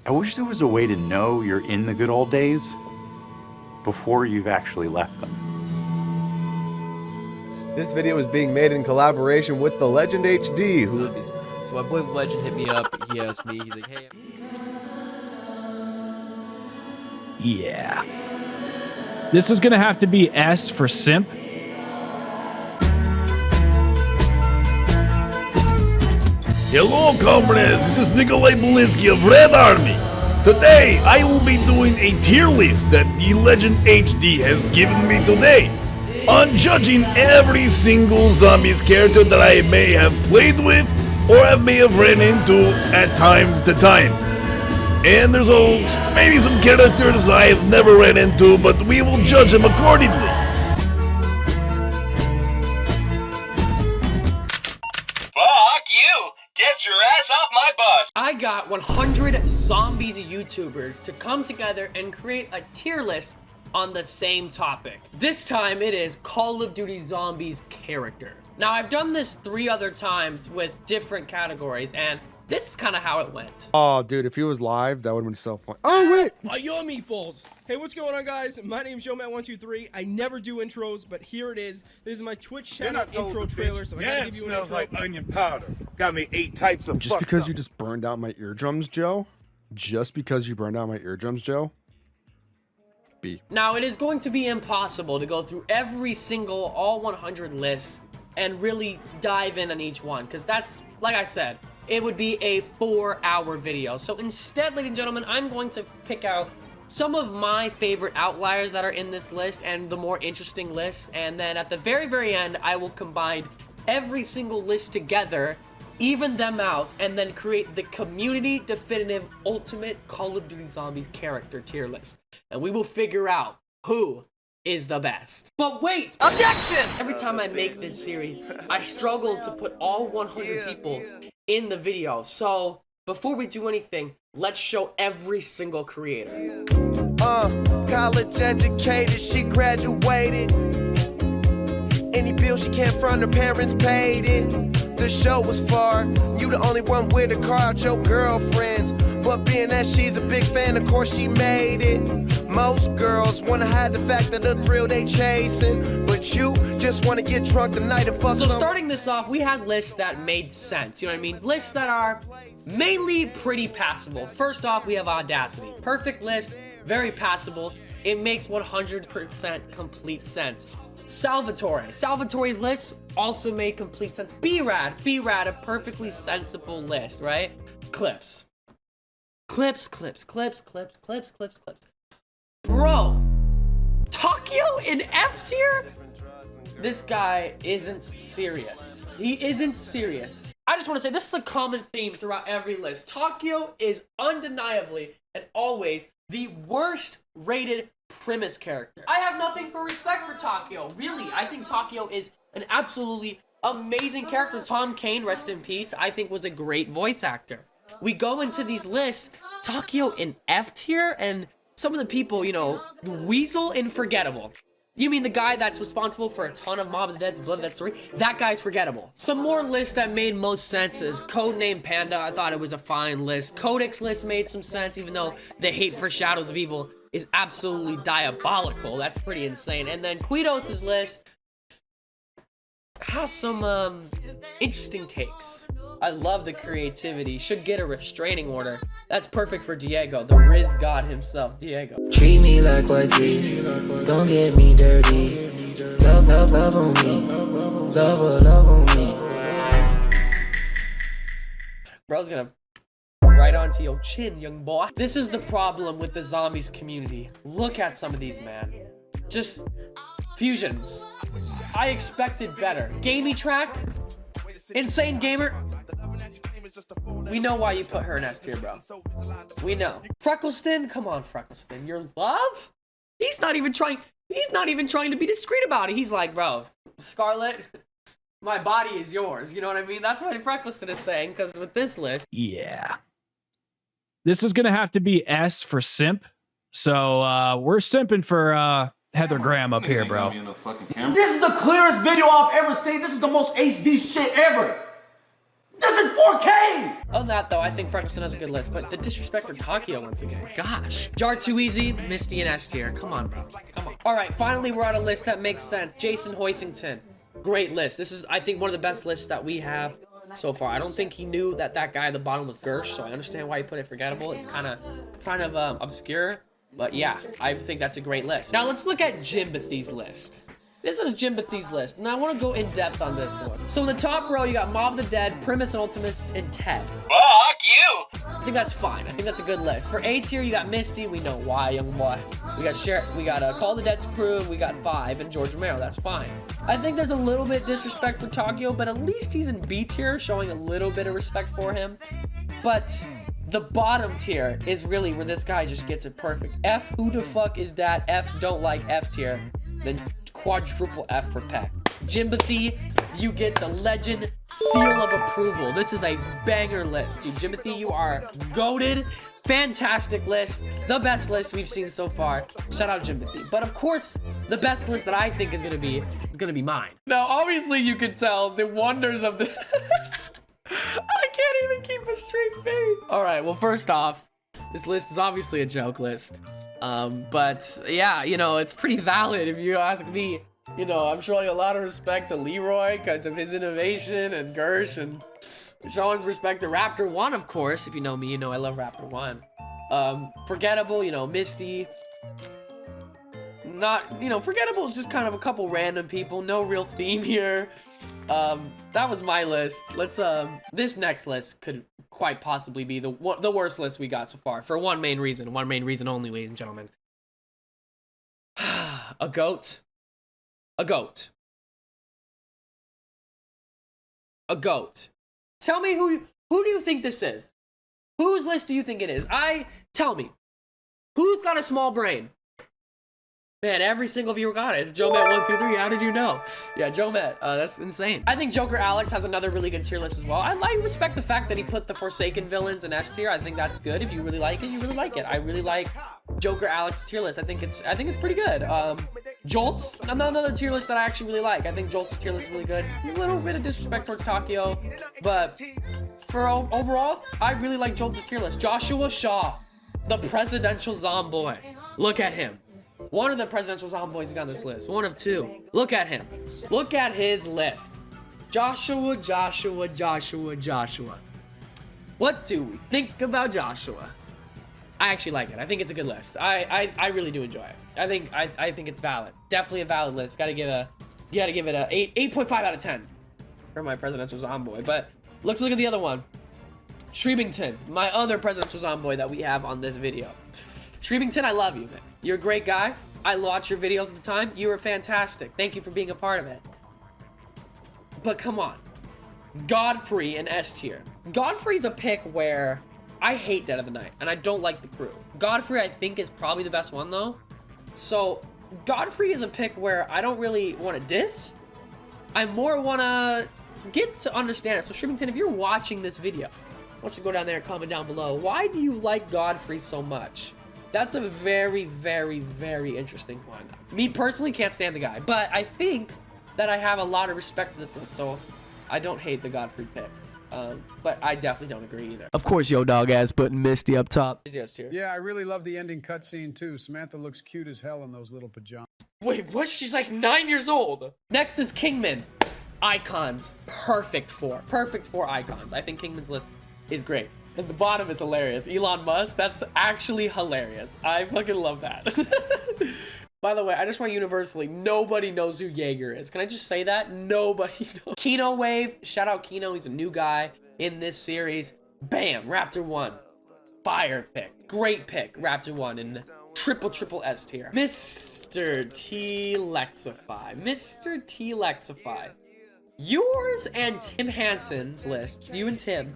I wish there was a way to know you're in the good old days before you've actually left them. This video is being made in collaboration with TheLegendHD, who... So my boy Legend hit me up, he asked me, he's like, hey... Yeah. This is gonna have to be S for simp. Hello, comrades. This is Nikolai Belinsky of Red Army. Today, I will be doing a tier list that TheLegendHD has given me today on judging every single zombies character that I may have played with or I may have ran into at time to time. And there's maybe some characters I have never ran into, but we will judge them accordingly. Fuck you! Get your ass off my bus! I got 100 zombies YouTubers to come together and create a tier list on the same topic. This time it is Call of Duty Zombies character. Now I've done this 3 other times with different categories, and this is kind of how it went. Oh, dude, if he was live, that would have been so fun. Oh, wait! Yo, meatballs! Hey, what's going on, guys? My name's JoeMatt123. I never do intros, but here it is. This is my Twitch shout-out intro trailer, so I gotta give you an intro. Smells like onion powder. Got me 8 types of Just because you just burned out my eardrums, Joe? Just because you burned out my eardrums, Joe? B. Now, it is going to be impossible to go through every single, all 100 lists and really dive in on each one, because that's, like I said, it would be a 4-hour video. So instead, ladies and gentlemen, I'm going to pick out some of my favorite outliers that are in this list and the more interesting lists, and then at the very, very end, I will combine every single list together, even them out, and then create the community definitive ultimate Call of Duty Zombies character tier list. And we will figure out who is the best. But wait! Objection! Every time I make this series, I struggle to put all 100 people in the video. So before we do anything, let's show every single creator. College educated, she graduated. Any bill she can't front, her parents paid it. The show was far, you the only one with a car out your girlfriends. But being that she's a big fan, of course she made it. Most girls wanna hide the fact that the thrill they chasing, but you just wanna get drunk tonight and fuck. So starting this off, we had lists that made sense, you know what I mean? Lists that are mainly pretty passable. First off, we have Audacity. Perfect list, very passable. It makes 100% complete sense. Salvatore's list also made complete sense. B-Rad, a perfectly sensible list, right? Clips. Bro, Takio in F tier? This guy isn't serious. He isn't serious. I just want to say this is a common theme throughout every list. Takio is undeniably and always the worst rated premise character. I have nothing for respect for Takio. Really, I think Takio is an absolutely amazing character. Tom Kane, rest in peace, I think was a great voice actor. We go into these lists, Takio in F tier, and some of the people, you know, Weasel in Forgettable. You mean the guy that's responsible for a ton of Mob of the Dead's Blood Dead Story? That guy's forgettable. Some more lists that made most sense is Codename Panda. I thought it was a fine list. Codex list made some sense, even though the hate for Shadows of Evil is absolutely diabolical. That's pretty insane. And then Quidos's list has some interesting takes. I love the creativity. Should get a restraining order. That's perfect for Diego, the Riz God himself, Diego. Treat me like what's easy. Don't get me dirty. Love on me. Love on me. Bro's gonna right onto your chin, young boy. This is the problem with the zombies community. Look at some of these, man. Just fusions. I expected better. Gamey Track, Insane Gamer. We know why you put her in S tier, bro. We know. Freckleston, come on, Freckleston. Your love? He's not even trying to be discreet about it. He's like, bro, Scarlet, my body is yours. You know what I mean? That's what Freckleston is saying, because with this list. Yeah. This is gonna have to be S for simp. So we're simping for Heather Graham up here, bro. This is the clearest video I've ever seen. This is the most HD shit ever. This is 4K! On that though, I think Freckleson has a good list, but the disrespect for Takio once again. Gosh. Jar Too Easy, Misty, and S tier. Come on, bro. Come on. All right, finally we're on a list that makes sense. Jason Hoisington. Great list. This is, I think, one of the best lists that we have so far. I don't think he knew that that guy at the bottom was Gersh, so I understand why he put it forgettable. It's kind of obscure, but yeah, I think that's a great list. Now let's look at Jimbathy's list. This is Jimbathy's list, and I want to go in depth on this one. So in the top row, you got Mob of the Dead, Primus and Ultimus, and Ted. Fuck you! I think that's fine. I think that's a good list. For A tier, you got Misty. We know why, young boy. We got Call the Dead's crew, and we got 5, and George Romero. That's fine. I think there's a little bit disrespect for Takio, but at least he's in B tier, showing a little bit of respect for him. But the bottom tier is really where this guy just gets it perfect. F, who the fuck is that? F, don't like F tier. Then quadruple F for Peck. Jimbathy, you get the legend seal of approval. This is a banger list, dude. Jimbathy, you are goated. Fantastic list. The best list we've seen so far. Shout out Jimbathy. But of course, the best list that I think is gonna be mine. Now, obviously, you can tell the wonders of the. I can't even keep a straight face. All right. Well, first off, this list is obviously a joke list. But yeah, you know, it's pretty valid if you ask me. You know, I'm showing a lot of respect to Leroy because of his innovation, and Gersh, and showing respect to Raptor 1, of course. If you know me, you know I love Raptor 1. Forgettable, you know, Misty. Not, you know, forgettable is just kind of a couple random people. No real theme here. That was my list. Let's, this next list could quite possibly be the worst list we got so far. For one main reason only, ladies and gentlemen. A goat. A goat. A goat. Tell me who do you think this is? Whose list do you think it is? Tell me. Who's got a small brain? Man, every single viewer got it. JoeMet123, how did you know? Yeah, JoeMet, that's insane. I think Joker Alex has another really good tier list as well. I respect the fact that he put the Forsaken villains in S tier. I think that's good. If you really like it, you really like it. I really like Joker Alex's tier list. I think it's pretty good. Jolt's another tier list that I actually really like. I think Jolt's tier list is really good. A little bit of disrespect towards Takio, but for overall, I really like Jolt's tier list. Joshua Shaw, the presidential zomboy. Look at him. One of the presidential zomboys got on this list. One of 2. Look at him. Look at his list. Joshua. What do we think about Joshua? I actually like it. I think it's a good list. I really do enjoy it. I think it's valid. Definitely a valid list. You gotta give it a 8.5 out of 10 for my presidential zomboy. But let's look at the other one. Shreebington, my other presidential zomboy that we have on this video. Shreebington, I love you, man. You're a great guy. I watch your videos at the time. You were fantastic. Thank you for being a part of it. But come on. Godfrey in S tier. Godfrey's a pick where I hate Dead of the Night, and I don't like the crew. Godfrey, I think, is probably the best one, though. So, Godfrey is a pick where I don't really want to diss. I more want to get to understand it. So, Shrimpington, if you're watching this video, I want you to go down there and comment down below. Why do you like Godfrey so much? That's a very, very, very interesting one. Me personally can't stand the guy, but I think that I have a lot of respect for this list, so I don't hate the Godfrey pick. But I definitely don't agree either. Of course, yo dog ass putting Misty up top. Yes, tier. Yeah, I really love the ending cutscene too. Samantha looks cute as hell in those little pajamas. Wait, what? She's like 9 years old. Next is Kingman. Icons. Perfect for icons. I think Kingman's list is great. And the bottom is hilarious. Elon Musk, that's actually hilarious. I fucking love that. By the way, I just want universally, nobody knows who Jaeger is. Can I just say that? Nobody knows. Kino Wave, shout out Kino. He's a new guy in this series. Bam, Raptor 1. Fire pick. Great pick, Raptor 1 in triple S tier. MrTLexify. MrTLexify. Yours and Tim Hansen's list, you and Tim,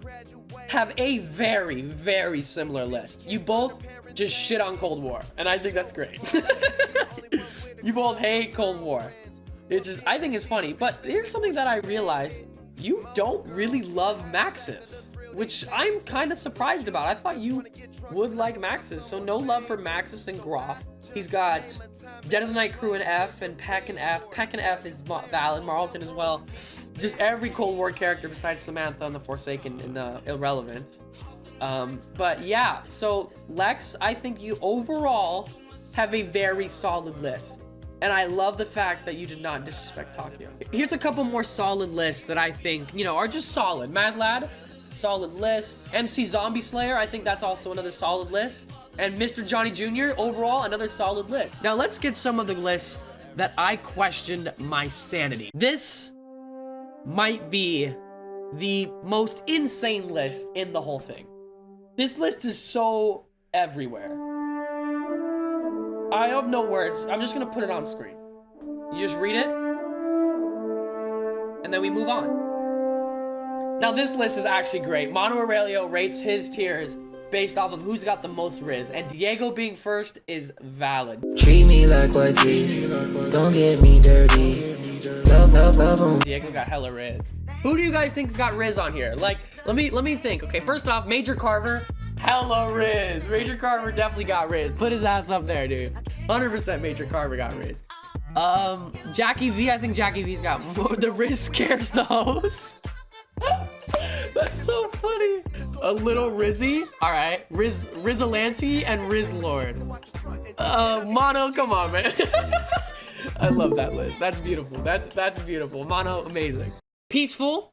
have a very, very similar list. You both just shit on Cold War, and I think that's great. You both hate Cold War. I think it's funny, but here's something that I realized. You don't really love Maxis, which I'm kind of surprised about. I thought you would like Maxis, so no love for Maxis and Groff. He's got Dead of the Night crew in F and Peck in F. Peck in F is valid, Marlton as well. just every Cold War character besides Samantha and the Forsaken and the Irrelevant. But yeah, so Lex, I think you overall have a very solid list. And I love the fact that you did not disrespect Takio. Here's a couple more solid lists that I think, you know, are just solid. Mad Lad, solid list. MC Zombie Slayer, I think that's also another solid list. And Mr. Johnny Jr., overall, another solid list. Now let's get some of the lists that I questioned my sanity. This might be the most insane list in the whole thing. This list is so everywhere. I have no words. I'm just gonna put it on screen. You just read it, and then we move on. Now this list is actually great. Mono Aurelio rates his tiers based off of who's got the most Riz, and Diego being first is valid. Treat me like what is, don't get me dirty. Love on. Diego got hella Riz. Who do you guys think's got Riz on here? Like, let me think. Okay, first off, Major Carver, hella Riz. Major Carver definitely got Riz. Put his ass up there, dude. 100% Major Carver got Riz. Jackie V, I think Jackie V's got more. The Riz scares the host. That's so funny. A little Rizzy. All right, Rizzolanti and Riz Lord. Mono, come on, man. I love that list. That's beautiful. That's beautiful. Mono, amazing. Peaceful.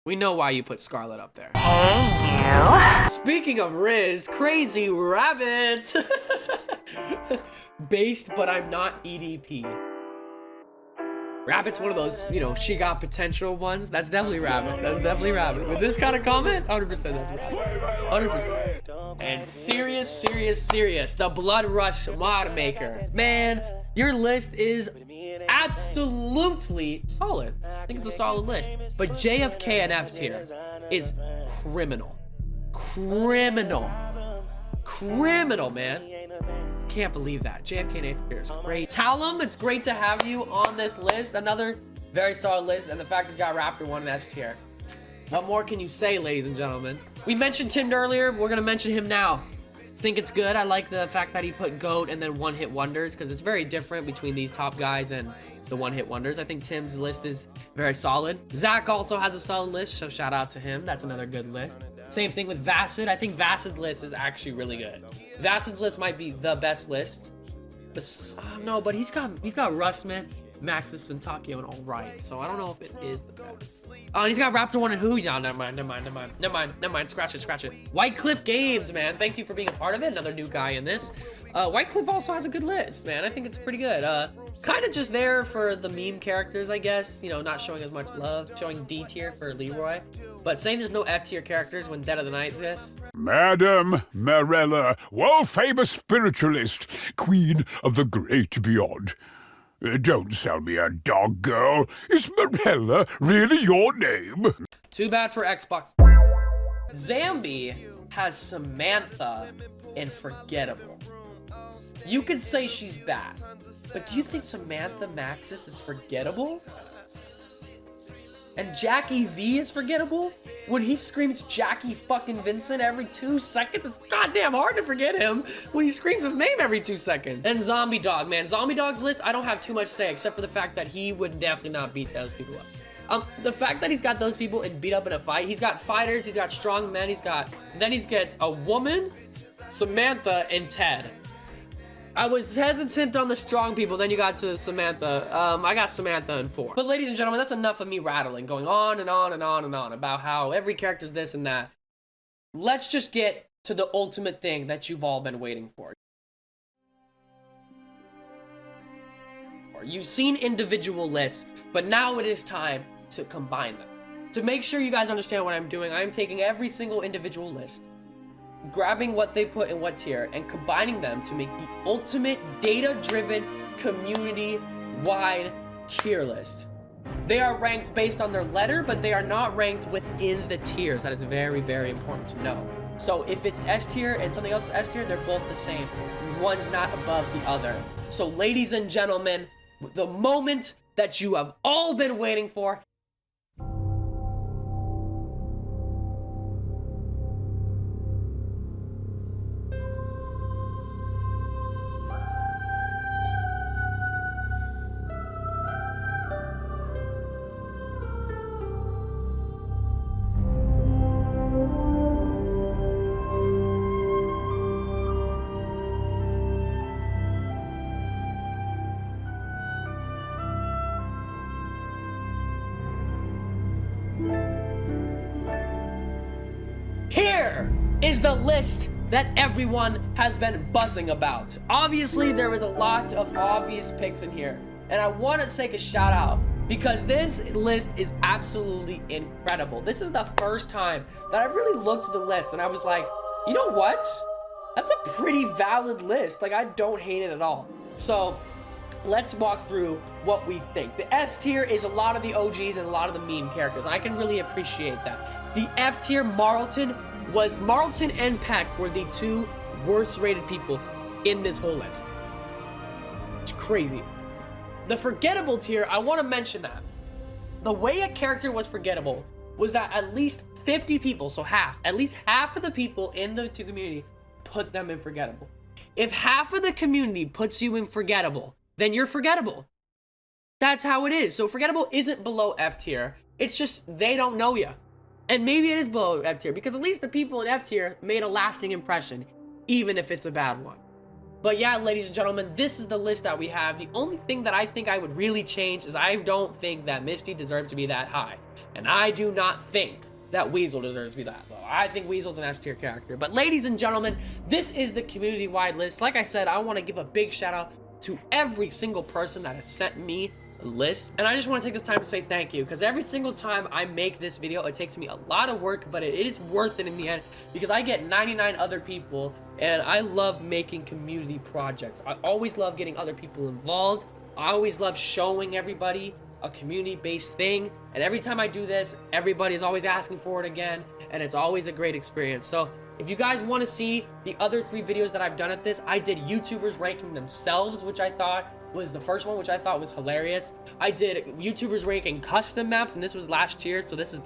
We know why you put Scarlet up there. Hey, you. Speaking of Riz, Crazy Rabbit. Based, but I'm not EDP. Rabbit's one of those, you know, she got potential ones. That's definitely Rabbit. That's definitely Rabbit. With this kind of comment, 100% that's Rabbit. 100%. And serious. The Blood Rush mod maker. Man, your list is absolutely solid. I think it's a solid list. But JFK and F tier is criminal. Criminal, man. Can't believe that. JFK and F tier is great. Talum, it's great to have you on this list. Another very solid list, and the fact he's got Raptor 1 in S tier. What more can you say, ladies and gentlemen? We mentioned Tim earlier, we're gonna mention him now. Think it's good. I like the fact that he put GOAT and then one-hit wonders, because it's very different between these top guys and the one-hit wonders. I think Tim's list is very solid. Zach also has a solid list, so shout out to him. That's another good list. Same thing with Vassid. I think Vassid's list is actually really good. Vassid's list might be the best list. No, but he's got Rustman, Maxis, and Takio, and all right. So I don't know if it is the best. And he's got Raptor 1 and who? No, never mind. Scratch it. White Cliff Games, man. Thank you for being a part of it. Another new guy in this. White Cliff also has a good list, man. I think it's pretty good. Kind of just there for the meme characters, I guess. You know, not showing as much love. Showing D tier for Leroy. But saying there's no F tier characters when Dead of the Night exists. Madam Marella, world-famous spiritualist, queen of the great beyond. Don't sell me a dog, girl. Is Marella really your name? Too bad for Xbox. Zambi has Samantha in Forgettable. You could say she's bad, but do you think Samantha Maxis is forgettable? And Jackie V is forgettable? When he screams Jackie fucking Vincent every 2 seconds, it's goddamn hard to forget him when he screams his name every 2 seconds. And Zombie Dog, man. Zombie Dog's list, I don't have too much to say, except for the fact that he would definitely not beat those people up. The fact that he's got those people and beat up in a fight, he's got fighters, he's got strong men, then he's got a woman, Samantha, and Ted. I was hesitant on the strong people, then you got to Samantha. I got Samantha in 4. But ladies and gentlemen, that's enough of me rattling, going on and on and on and on about how every character's this and that. Let's just get to the ultimate thing that you've all been waiting for. You've seen individual lists, but now it is time to combine them. To make sure you guys understand what I'm doing, I'm taking every single individual list, grabbing what they put in what tier, and combining them to make the ultimate data-driven, community-wide tier list. They are ranked based on their letter, but they are not ranked within the tiers. That is very, very important to know. So if it's S tier and something else is S tier, they're both the same. One's not above the other. So ladies and gentlemen, the moment that you have all been waiting for. is the list that everyone has been buzzing about. Obviously, there is a lot of obvious picks in here, and I want to take a shout out because this list is absolutely incredible. This is the first time that I really looked at the list and I was like, you know what? That's a pretty valid list. Like, I don't hate it at all. So let's walk through what we think. The S tier is a lot of the OGs and a lot of the meme characters. I can really appreciate that. The F tier, Marlton and Peck were the two worst rated people in this whole list. It's crazy. The forgettable tier, I want to mention that. The way a character was forgettable was that at least 50 people, so at least half of the people in the community put them in forgettable. If half of the community puts you in forgettable, then you're forgettable. That's how it is. So forgettable isn't below F tier. It's just they don't know you. And maybe it is below F tier because at least the people in F tier made a lasting impression, even if it's a bad one. But yeah, ladies and gentlemen, this is the list that we have. The only thing that I think I would really change is I don't think that Misty deserves to be that high. And I do not think that Weasel deserves to be that low. I think Weasel's an S tier character. But ladies and gentlemen, this is the community-wide list. Like I said, I want to give a big shout out to every single person that has sent me a list. And I just want to take this time to say thank you, because every single time I make this video, it takes me a lot of work, but it is worth it in the end because I get 99 other people, and I love making community projects. I always love getting other people involved. I always love showing everybody a community-based thing, and every time I do this, everybody's always asking for it again, and it's always a great experience. So if you guys want to see the other 3 videos that I've done at this, I did YouTubers ranking themselves, which I thought was the first one, which I thought was hilarious. I did YouTubers ranking custom maps, and this was last year, so this is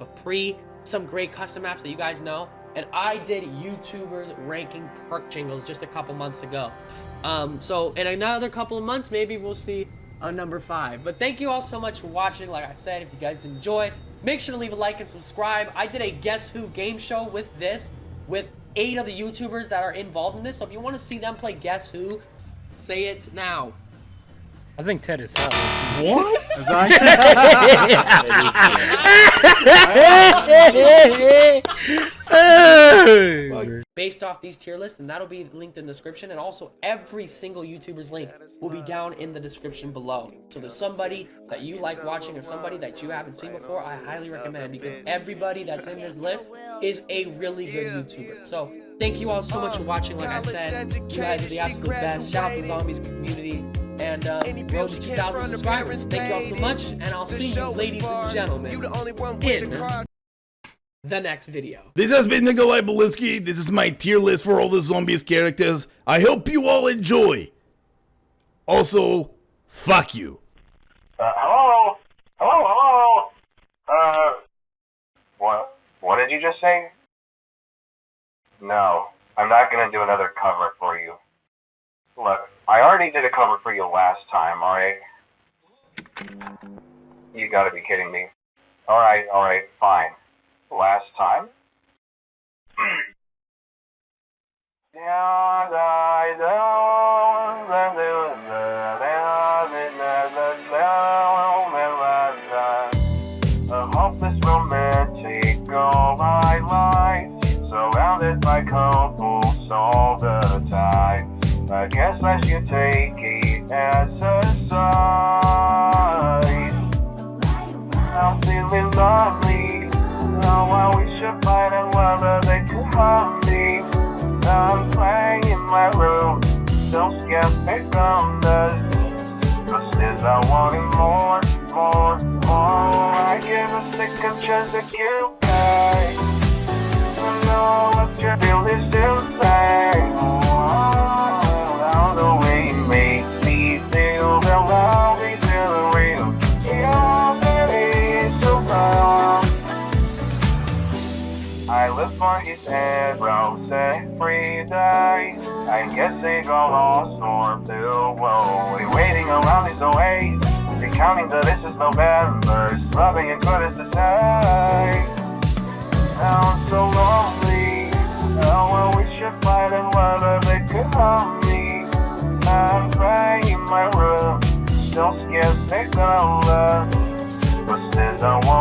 some great custom maps that you guys know. And I did YouTubers ranking perk jingles just a couple months ago. So in another couple of months, maybe we'll see a number 5. But thank you all so much for watching. Like I said, if you guys enjoyed, make sure to leave a like and subscribe. I did a Guess Who game show with 8 of the YouTubers that are involved in this. So if you want to see them play Guess Who, say it now. I think Ted is hell. What? Based off these tier lists, and that'll be linked in the description, and also every single YouTuber's link will be down in the description below. So there's somebody that you like watching or somebody that you haven't seen before, I highly recommend, because everybody that's in this list is a really good YouTuber. So thank you all so much for watching. Like I said, you guys are the absolute best. Shout out to the Zombies community. And road to 2,000 subscribers. Thank you all so much, and I'll see you, ladies and gentlemen, in the next video. This has been Nikolai Belinsky. This is my tier list for all the Zombies characters. I hope you all enjoy. Also, fuck you. Hello? Hello? What did you just say? No, I'm not gonna do another cover for you. Look, I already did a cover for you last time, alright? You gotta be kidding me. Alright, fine. Last time? A hopeless romantic all my life, surrounded by couples all the time. I guess I should take it as a sign. I'm feeling lonely. Now I wish I find a lover that could harm me. I'm playing in my room, don't scare me from this. But since I wanted more. I give a second chance to you back. I know what you feel is still there. The way it makes me feel, the love is still real. Your is so proud. I look for his arrows every day. I guess they got lost or flew away. Waiting around is always recounting that this is November. Rubbing and good as the day. Now I'm so lonely. Now I wish I find a lover that could harm me. I'm crying in my room, don't scare me, love. But since I want